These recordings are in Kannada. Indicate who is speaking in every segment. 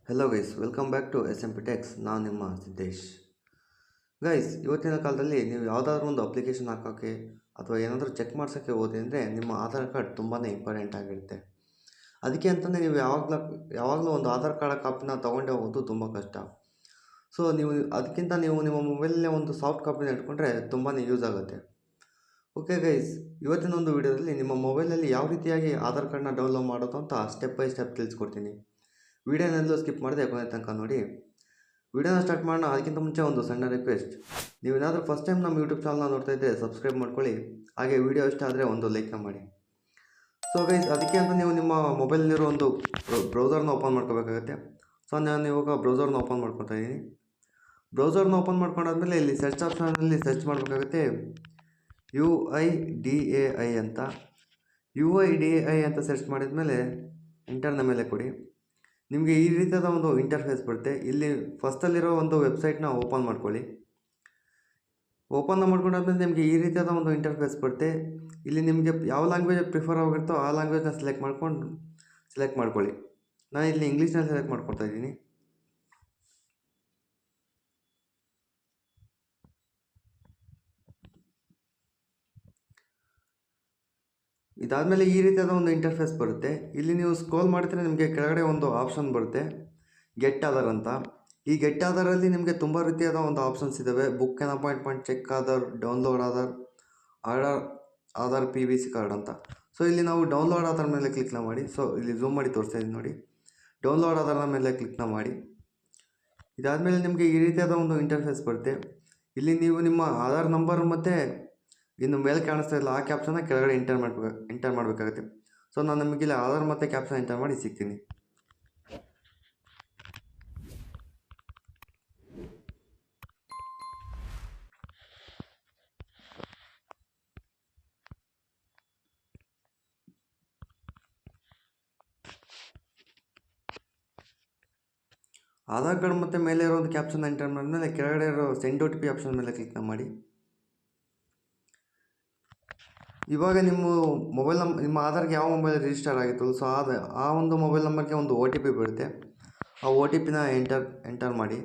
Speaker 1: Hello guys, welcome back to S M P Techs. ನಾನು ನಿಮ್ಮ ಸಿದ್ದೇಶ್. ಗೈಸ್, ಇವತ್ತಿನ ಕಾಲದಲ್ಲಿ ನೀವು ಯಾವುದಾದ್ರೂ ಒಂದು ಅಪ್ಲಿಕೇಶನ್ ಹಾಕೋಕ್ಕೆ ಅಥವಾ ಏನಾದರೂ ಚೆಕ್ ಮಾಡ್ಸೋಕ್ಕೆ ಹೋದೆ ಅಂದರೆ ನಿಮ್ಮ ಆಧಾರ್ ಕಾರ್ಡ್ ತುಂಬಾ ಇಂಪಾರ್ಟೆಂಟ್ ಆಗಿರುತ್ತೆ. ಅದಕ್ಕೆ ಅಂತಲೇ ನೀವು ಯಾವಾಗಲೂ ಒಂದು ಆಧಾರ್ ಕಾರ್ಡ್ ಕಾಪಿನ ತೊಗೊಂಡೇ ಹೋಗೋದು ತುಂಬ ಕಷ್ಟ. ಸೊ ನೀವು ನಿಮ್ಮ ಮೊಬೈಲಲ್ಲೇ ಒಂದು ಸಾಫ್ಟ್ ಕಾಪಿನ ಇಟ್ಕೊಂಡ್ರೆ ತುಂಬಾ ಯೂಸ್ ಆಗುತ್ತೆ. ಓಕೆ ಗೈಸ್, ಇವತ್ತಿನ ಒಂದು ವಿಡಿಯೋದಲ್ಲಿ ನಿಮ್ಮ ಮೊಬೈಲಲ್ಲಿ ಯಾವ ರೀತಿಯಾಗಿ ಆಧಾರ್ ಕಾರ್ಡ್ನ ಡೌನ್ಲೋಡ್ ಮಾಡೋದು ಅಂತ ಸ್ಟೆಪ್ ಬೈ ಸ್ಟೆಪ್ ತಿಳಿಸ್ಕೊಡ್ತೀನಿ. ವಿಡಿಯೋನೆಲ್ಲೂ ಸ್ಕಿಪ್ ಮಾಡಿದೆ ಕೊನೆ ತನಕ ನೋಡಿ. ವಿಡಿಯೋನ ಸ್ಟಾರ್ಟ್ ಮಾಡೋಣ. ಅದಕ್ಕಿಂತ ಮುಂಚೆ ಒಂದು ಸಣ್ಣ ರಿಕ್ವೆಸ್ಟ್, ನೀವೇನಾದರೂ ಫಸ್ಟ್ ಟೈಮ್ ನಮ್ಮ ಯೂಟ್ಯೂಬ್ ಚಾನಲ್ನ ನೋಡ್ತಾ ಇದ್ದರೆ ಸಬ್ಸ್ಕ್ರೈಬ್ ಮಾಡ್ಕೊಳ್ಳಿ. ಹಾಗೆ ವಿಡಿಯೋ ಇಷ್ಟ ಆದರೆ ಒಂದು ಲೈಕ್ನ ಮಾಡಿ. ಸೊ ಗೈಸ್, ಅದಕ್ಕೆ ಅಂತ ನೀವು ನಿಮ್ಮ ಮೊಬೈಲ್ನಿರೋ ಒಂದು ಬ್ರೌಸರ್ನ ಓಪನ್ ಮಾಡ್ಕೋಬೇಕಾಗುತ್ತೆ. ಸೊ ನಾನು ಇವಾಗ ಬ್ರೌಸರ್ನ ಓಪನ್ ಮಾಡ್ಕೊತಾ ಇದ್ದೀನಿ. ಬ್ರೌಸರ್ನ ಓಪನ್ ಮಾಡ್ಕೊಂಡಾದ್ಮೇಲೆ ಇಲ್ಲಿ ಸರ್ಚ್ ಆಪ್ಷನಲ್ಲಿ ಸರ್ಚ್ ಮಾಡಬೇಕಾಗುತ್ತೆ UIDAI ಅಂತ. UIDAI ಅಂತ ಸರ್ಚ್ ಮಾಡಿದ್ಮೇಲೆ ಇಂಟರ್ನ ಮೇಲೆ ಕೊಡಿ. ನಿಮಗೆ ಈ ರೀತಿಯಾದ ಒಂದು ಇಂಟರ್ಫೇಸ್ ಬರುತ್ತೆ. ಇಲ್ಲಿ ಫಸ್ಟಲ್ಲಿರೋ ಒಂದು ವೆಬ್ಸೈಟ್ನ ಓಪನ್ ಮಾಡ್ಕೊಳ್ಳಿ. ಓಪನ್ ಮಾಡ್ಕೊಂಡಾದ್ಮೇಲೆ ನಿಮಗೆ ಈ ರೀತಿಯಾದ ಒಂದು ಇಂಟರ್ಫೇಸ್ ಬರುತ್ತೆ. ಇಲ್ಲಿ ನಿಮಗೆ ಯಾವ ಲ್ಯಾಂಗ್ವೇಜ್ ಪ್ರಿಫರ್ ಆಗಿರುತ್ತೋ ಆ ಲ್ಯಾಂಗ್ವೇಜ್ನ ಸೆಲೆಕ್ಟ್ ಮಾಡ್ಕೊಳ್ಳಿ. ನಾನು ಇಲ್ಲಿ ಇಂಗ್ಲೀಷ್ನಲ್ಲಿ ಸೆಲೆಕ್ಟ್ ಮಾಡ್ಕೊಳ್ತಾ ಇದ್ದೀನಿ. ಇದಾದಮೇಲೆ ಈ ರೀತಿಯಾದ ಒಂದು ಇಂಟರ್ಫೇಸ್ ಬರುತ್ತೆ. ಇಲ್ಲಿ ನೀವು ಸ್ಕ್ರೋಲ್ ಮಾಡ್ತಿದ್ರೆ ನಿಮಗೆ ಕೆಳಗಡೆ ಒಂದು ಆಪ್ಷನ್ ಬರುತ್ತೆ, ಗೆಟ್ ಆಧಾರ್ ಅಂತ. ಈ ಗೆಟ್ ಆಧಾರಲ್ಲಿ ನಿಮಗೆ ತುಂಬ ರೀತಿಯಾದ ಒಂದು ಆಪ್ಷನ್ಸ್ ಇದ್ದಾವೆ. Book an appointment, check Aadhaar, download Aadhaar PVC card ಅಂತ. ಸೊ ಇಲ್ಲಿ ನಾವು ಡೌನ್ಲೋಡ್ ಆಧಾರ್ ಮೇಲೆ ಕ್ಲಿಕ್ನ ಮಾಡಿ. ಸೊ ಇಲ್ಲಿ ಝೂಮ್ ಮಾಡಿ ತೋರಿಸ್ತಾ ಇದ್ದೀನಿ ನೋಡಿ. ಡೌನ್ಲೋಡ್ ಆಧಾರ್ನ ಮೇಲೆ ಕ್ಲಿಕ್ನ ಮಾಡಿ. ಇದಾದಮೇಲೆ ನಿಮಗೆ ಈ ರೀತಿಯಾದ ಒಂದು ಇಂಟರ್ಫೇಸ್ ಬರುತ್ತೆ. ಇಲ್ಲಿ ನೀವು ನಿಮ್ಮ ಆಧಾರ್ ನಂಬರ್ ಮತ್ತು ಇನ್ನು ಮೇಲೆ ಕಾಣಿಸ್ತಾ ಇಲ್ಲ ಆ ಕ್ಯಾಪ್ಷನ್ನ ಕೆಳಗಡೆ ಎಂಟರ್ ಮಾಡಬೇಕಾಗುತ್ತೆ. ಸೊ ನಾನು ನಮಗೆ ಇಲ್ಲಿ ಆಧಾರ್ ಮತ್ತು ಕ್ಯಾಪ್ಷನ್ ಎಂಟರ್ ಮಾಡಿ ಸಿಗ್ತೀನಿ. ಆಧಾರ್ ಕಾರ್ಡ್ ಮತ್ತು ಮೇಲೆ ಇರೋ ಒಂದು ಕ್ಯಾಪ್ಷನ್ ಎಂಟರ್ ಮಾಡಿದ್ಮೇಲೆ ಕೆಳಗಡೆ ಇರೋ ಸೆಂಡ್ OTP ಆಪ್ಷನ್ ಮೇಲೆ ಕ್ಲಿಕ್ನ ಮಾಡಿ. ಇವಾಗ ನಿಮ್ಮ ಆಧಾರ್ಗೆ ಯಾವ ಮೊಬೈಲ್ ರಿಜಿಸ್ಟರ್ ಆಗಿತ್ತು, ಸೊ ಆ ಒಂದು ಮೊಬೈಲ್ ನಂಬರ್ಗೆ ಒಂದು OTP ಬರುತ್ತೆ. ಆ OTPನ ಎಂಟರ್ ಮಾಡಿ.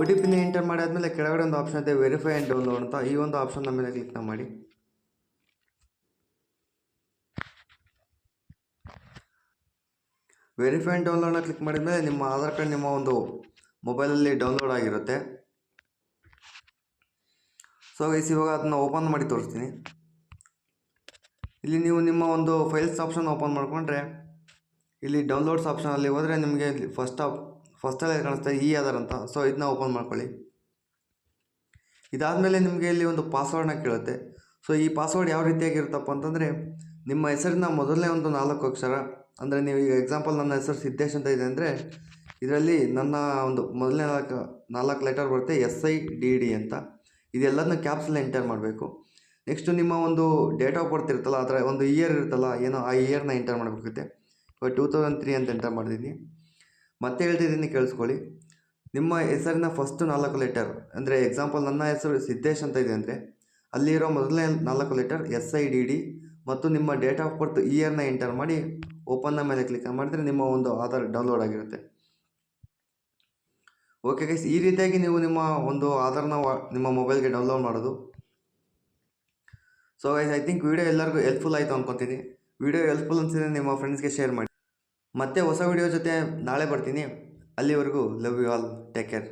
Speaker 1: OTPನ ಎಂಟರ್ ಮಾಡಿ ಆದಮೇಲೆ ಕೆಳಗಡೆ ಒಂದು ಆಪ್ಷನ್ ಇದೆ, ವೆರಿಫೈ ಆ್ಯಂಡ್ ಡೌನ್ಲೋಡ್ ಅಂತ. ಈ ಒಂದು ಆಪ್ಷನ್ನ ಮೇಲೆ ಕ್ಲಿಕ್ನ ಮಾಡಿ. ವೆರಿಫೈ ಆ್ಯಂಡ್ ಡೌನ್ಲೋಡ್ನ ಕ್ಲಿಕ್ ಮಾಡಿದ್ಮೇಲೆ ನಿಮ್ಮ ಆಧಾರ್ ಕಾರ್ಡ್ ನಿಮ್ಮ ಒಂದು ಮೊಬೈಲಲ್ಲಿ ಡೌನ್ಲೋಡ್ ಆಗಿರುತ್ತೆ. ಸೊ ಗೈಸ್, ಇವಾಗ ಅದನ್ನ ಓಪನ್ ಮಾಡಿ ತೋರಿಸ್ತೀನಿ. ಇಲ್ಲಿ ನೀವು ನಿಮ್ಮ ಒಂದು ಫೈಲ್ಸ್ ಆಪ್ಷನ್ ಓಪನ್ ಮಾಡಿಕೊಂಡ್ರೆ ಇಲ್ಲಿ ಡೌನ್ಲೋಡ್ಸ್ ಆಪ್ಷನಲ್ಲಿ ಹೋದರೆ ನಿಮಗೆ ಫಸ್ಟಲ್ಲೇ ಕಾಣಿಸ್ತಾ ಆಧಾರ್ ಅಂತ. ಸೊ ಇದನ್ನ ಓಪನ್ ಮಾಡ್ಕೊಳ್ಳಿ. ಇದಾದಮೇಲೆ ನಿಮಗೆ ಇಲ್ಲಿ ಒಂದು ಪಾಸ್ವರ್ಡ್ನ ಕೇಳುತ್ತೆ. ಸೊ ಈ ಪಾಸ್ವರ್ಡ್ ಯಾವ ರೀತಿಯಾಗಿರುತ್ತಪ್ಪ ಅಂತಂದರೆ, ನಿಮ್ಮ ಹೆಸರಿನ ಮೊದಲನೇ ಒಂದು 4 ಅಕ್ಷರ. ಅಂದರೆ ನೀವು ಈಗ ಎಕ್ಸಾಂಪಲ್ ನನ್ನ ಹೆಸರು ಸಿದ್ದೇಶ್ ಅಂತ ಇದೆ ಅಂದರೆ ಇದರಲ್ಲಿ ನನ್ನ ಒಂದು ಮೊದಲನೇ 4 ಲೆಟರ್ ಬರುತ್ತೆ, SIDD ಅಂತ. ಇದೆಲ್ಲದನ್ನ ಕ್ಯಾಪ್ಸಲ್ಲಿ ಎಂಟರ್ ಮಾಡಬೇಕು. ನೆಕ್ಸ್ಟು ನಿಮ್ಮ ಒಂದು ಡೇಟ್ ಆಫ್ ಬರ್ತ್ ಇರುತ್ತಲ್ಲ, ಅದರ ಒಂದು ಇಯರ್ ಇರುತ್ತಲ್ಲ, ಏನೋ ಆ ಇಯರ್ನ ಎಂಟರ್ ಮಾಡಬೇಕಾಗುತ್ತೆ. ಇವಾಗ 2003 ಅಂತ ಎಂಟರ್ ಮಾಡಿದ್ದೀನಿ. ಮತ್ತೆ ಹೇಳ್ತಿದ್ದೀನಿ, ಕೇಳಿಸ್ಕೊಳ್ಳಿ. ನಿಮ್ಮ ಹೆಸರಿನ ಫಸ್ಟ್ 4 ಲೆಟರ್, ಅಂದರೆ ಎಕ್ಸಾಂಪಲ್ ನನ್ನ ಹೆಸರು ಸಿದ್ದೇಶ್ ಅಂತ ಇದೆ ಅಂದರೆ ಅಲ್ಲಿರೋ ಮೊದಲನೇ 4 ಲೆಟರ್ SIDD ಮತ್ತು ನಿಮ್ಮ ಡೇಟ್ ಆಫ್ ಬರ್ತ್ ಇಯರ್ನ ಎಂಟರ್ ಮಾಡಿ ಓಪನ್ನ ಮೇಲೆ ಕ್ಲಿಕ್ ಮಾಡಿದ್ರೆ ನಿಮ್ಮ ಒಂದು ಆಧಾರ್ ಡೌನ್ಲೋಡ್ ಆಗಿರುತ್ತೆ. ಓಕೆ ಗೈಸ್, ಈ ರೀತಿಯಾಗಿ ನೀವು ನಿಮ್ಮ ಒಂದು ಆಧಾರ್ನ ನಿಮ್ಮ ಮೊಬೈಲ್ಗೆ ಡೌನ್ಲೋಡ್ ಮಾಡೋದು. So guys, I think video ಎಲ್ಲರಿಗೂ ಹೆಲ್ಪ್ಫುಲ್ ಆಯಿತು ಅಂದ್ಕೊತೀನಿ. ವಿಡಿಯೋ ಹೆಲ್ಪ್ಫುಲ್ ಅನಿಸಿದ್ರೆ ನಿಮ್ಮ ಫ್ರೆಂಡ್ಸ್ಗೆ ಶೇರ್ ಮಾಡಿ. ಮತ್ತೆ ಹೊಸ ವಿಡಿಯೋ ಜೊತೆ ನಾಳೆ ಬರ್ತೀನಿ. ಅಲ್ಲಿವರೆಗೂ love you all, take care.